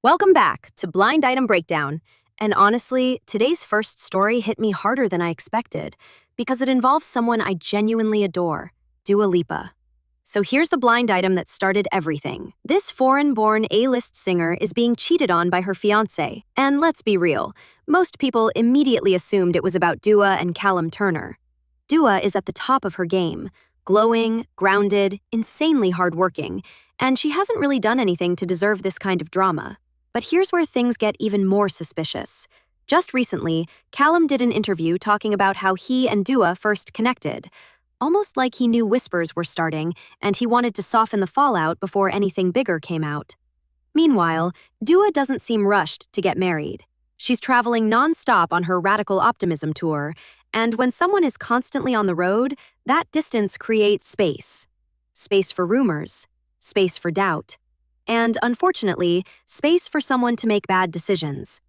Welcome back to Blind Item Breakdown. And honestly, today's first story hit me harder than I expected because it involves someone I genuinely adore, Dua Lipa. So here's the blind item that started everything. This foreign-born A-list singer is being cheated on by her fiancé. And let's be real, most people immediately assumed it was about Dua and Callum Turner. Dua is at the top of her game, glowing, grounded, insanely hardworking, and she hasn't really done anything to deserve this kind of drama. But here's where things get even more suspicious. Just recently, Callum did an interview talking about how he and Dua first connected, almost like he knew whispers were starting and he wanted to soften the fallout before anything bigger came out. Meanwhile, Dua doesn't seem rushed to get married. She's traveling non-stop on her Radical Optimism tour, and when someone is constantly on the road, that distance creates space. Space for rumors, space for doubt, and, unfortunately, space for someone to make bad decisions.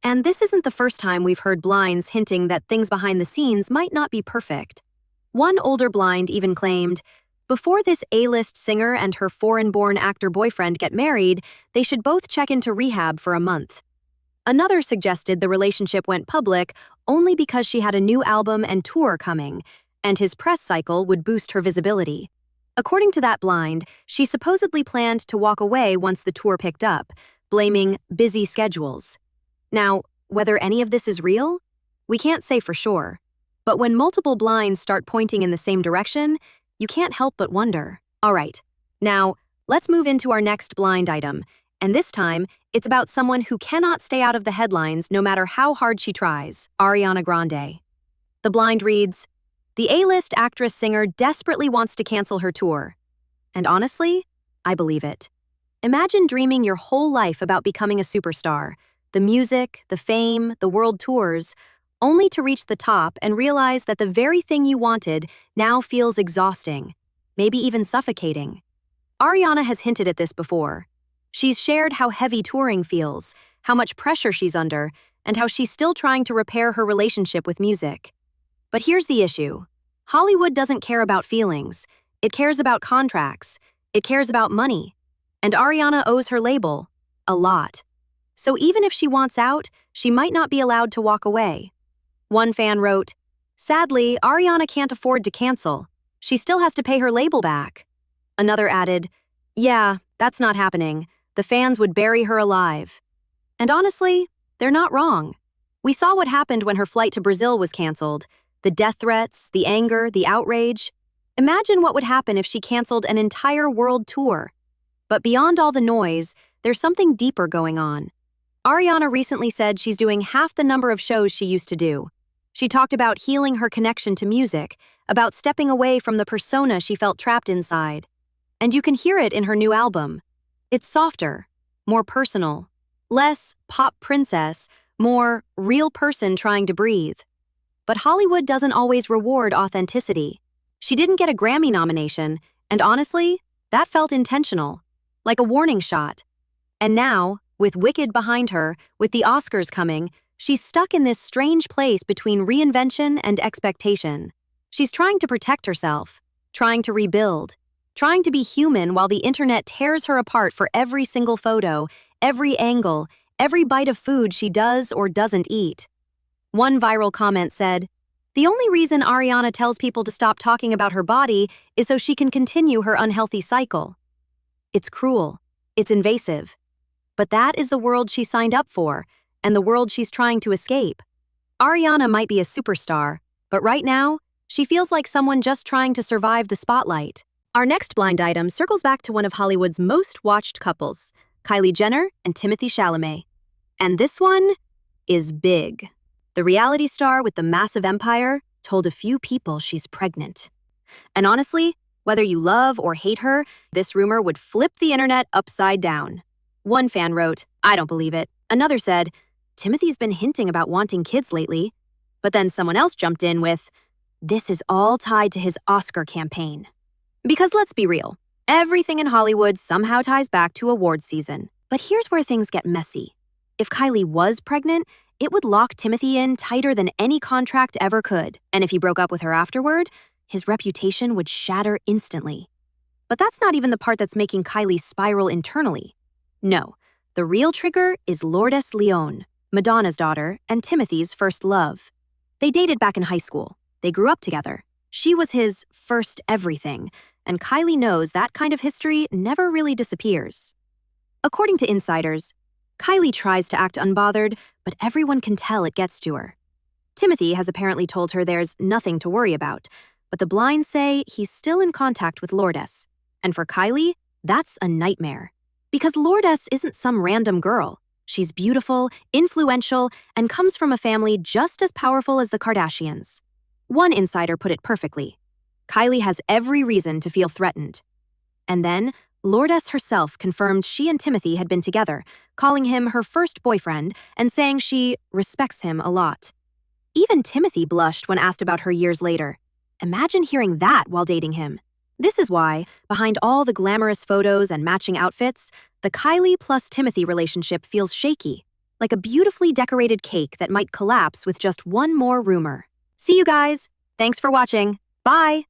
And this isn't the first time we've heard blinds hinting that things behind the scenes might not be perfect. One older blind even claimed, before this A-list singer and her foreign-born actor boyfriend get married, they should both check into rehab for a month. Another suggested the relationship went public only because she had a new album and tour coming, and his press cycle would boost her visibility. According to that blind, she supposedly planned to walk away once the tour picked up, blaming busy schedules. Now, whether any of this is real? We can't say for sure. But when multiple blinds start pointing in the same direction, you can't help but wonder. All right, now, let's move into our next blind item. And this time, it's about someone who cannot stay out of the headlines no matter how hard she tries, Ariana Grande. The blind reads, the A-list actress-singer desperately wants to cancel her tour. And honestly, I believe it. Imagine dreaming your whole life about becoming a superstar, the music, the fame, the world tours, only to reach the top and realize that the very thing you wanted now feels exhausting, maybe even suffocating. Ariana has hinted at this before. She's shared how heavy touring feels, how much pressure she's under, and how she's still trying to repair her relationship with music. But here's the issue. Hollywood doesn't care about feelings. It cares about contracts. It cares about money. And Ariana owes her label a lot. So even if she wants out, she might not be allowed to walk away. One fan wrote, sadly, Ariana can't afford to cancel. She still has to pay her label back. Another added, yeah, that's not happening. The fans would bury her alive. And honestly, they're not wrong. We saw what happened when her flight to Brazil was canceled. The death threats, the anger, the outrage. Imagine what would happen if she canceled an entire world tour. But beyond all the noise, there's something deeper going on. Ariana recently said she's doing half the number of shows she used to do. She talked about healing her connection to music, about stepping away from the persona she felt trapped inside. And you can hear it in her new album. It's softer, more personal, less pop princess, more real person trying to breathe. But Hollywood doesn't always reward authenticity. She didn't get a Grammy nomination, and honestly, that felt intentional, like a warning shot. And now, with Wicked behind her, with the Oscars coming, she's stuck in this strange place between reinvention and expectation. She's trying to protect herself, trying to rebuild, trying to be human while the internet tears her apart for every single photo, every angle, every bite of food she does or doesn't eat. One viral comment said, the only reason Ariana tells people to stop talking about her body is so she can continue her unhealthy cycle. It's cruel. It's invasive. But that is the world she signed up for, and the world she's trying to escape. Ariana might be a superstar, but right now, she feels like someone just trying to survive the spotlight. Our next blind item circles back to one of Hollywood's most watched couples, Kylie Jenner and Timothée Chalamet. And this one is big. The reality star with the massive empire told a few people she's pregnant. And honestly, whether you love or hate her, this rumor would flip the internet upside down. One fan wrote, I don't believe it. Another said, Timothee's been hinting about wanting kids lately. But then someone else jumped in with, this is all tied to his Oscar campaign. Because let's be real, everything in Hollywood somehow ties back to awards season. But here's where things get messy. If Kylie was pregnant, it would lock Timothee in tighter than any contract ever could. And if he broke up with her afterward, his reputation would shatter instantly. But that's not even the part that's making Kylie spiral internally. No, The real trigger is Lourdes Leon, Madonna's daughter and Timothee's first love. They dated back in high school. They grew up together. She was his first everything, and Kylie knows that kind of history never really disappears. According to insiders, Kylie tries to act unbothered, but everyone can tell it gets to her. Timothee has apparently told her there's nothing to worry about, but the blinds say he's still in contact with Lourdes. And for Kylie, that's a nightmare. Because Lourdes isn't some random girl. She's beautiful, influential, and comes from a family just as powerful as the Kardashians. One insider put it perfectly. Kylie has every reason to feel threatened. And then, Lourdes herself confirmed she and Timothee had been together, calling him her first boyfriend and saying she respects him a lot. Even Timothee blushed when asked about her years later. Imagine hearing that while dating him. This is why, behind all the glamorous photos and matching outfits, the Kylie plus Timothee relationship feels shaky, like a beautifully decorated cake that might collapse with just one more rumor. See you guys! Thanks for watching. Bye!